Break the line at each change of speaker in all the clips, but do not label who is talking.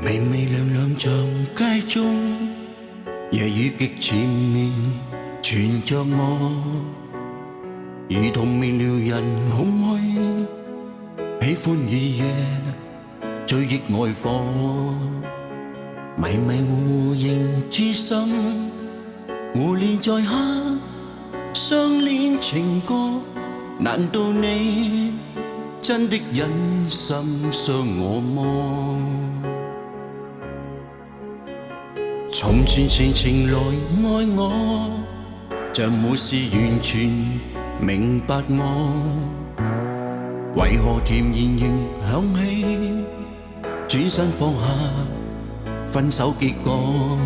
微微亮亮像街中，夜雨極纏綿纏着我，如同明了人空虛，喜歡以夜追憶愛火，迷迷糊糊仍置身，胡亂在黑相戀情歌，難道你真的忍心傷我麼？從前情情來愛我，像沒事完全明白我，為何甜言仍響起，轉身放下分手結果，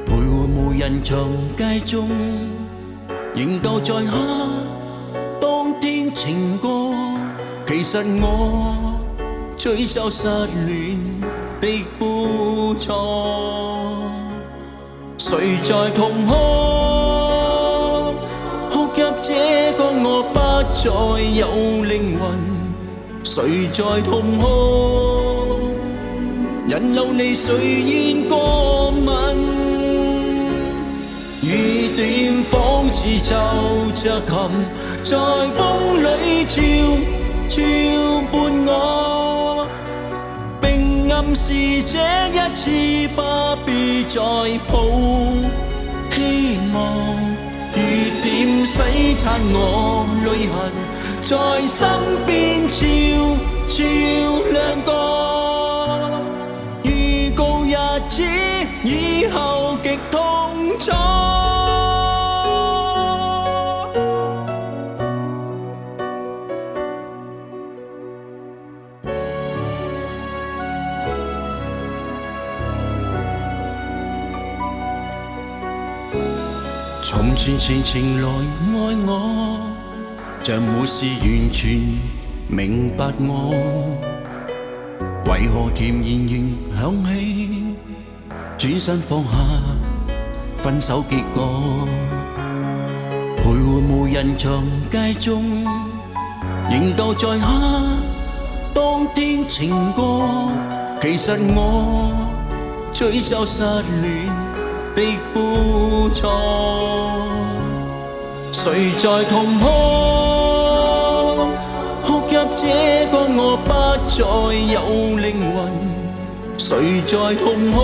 徘徊無人長街中，仍舊在黑當天情歌，其實我追究失戀的苦楚，誰在痛哭？哭泣這個我不再有靈魂，誰在痛哭？引流你誰願過問？雨點仿似奏着琴，在風裏悄悄伴我，並暗示這一次不必再抱希望。雨點洗刷我淚痕，在身邊悄悄亮過，預告日子以後極痛楚。從前情情來愛我，像沒事完全明白我，為何甜言仍響起，轉身放下分手結果，徘徊無人長街中，仍舊在黑當天情歌，其實我追究失戀的苦楚，誰在痛哭？哭泣這個我不再有靈魂，誰在痛哭？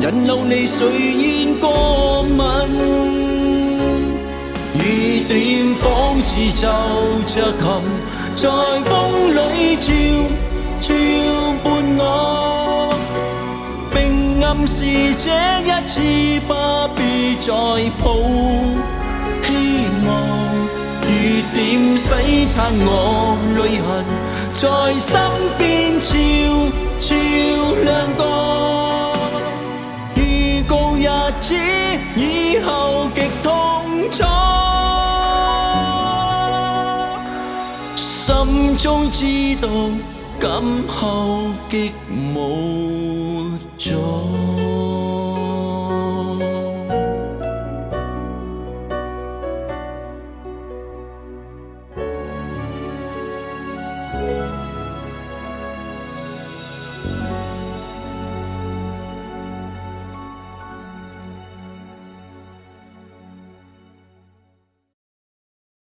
引流你誰願過問？雨點仿似奏着琴，在風裏悄悄伴我，暗示這一次不必再抱希望。雨點洗刷我淚痕，在身邊悄悄亮過，預告日子以後極痛楚，心中知道今後極無助。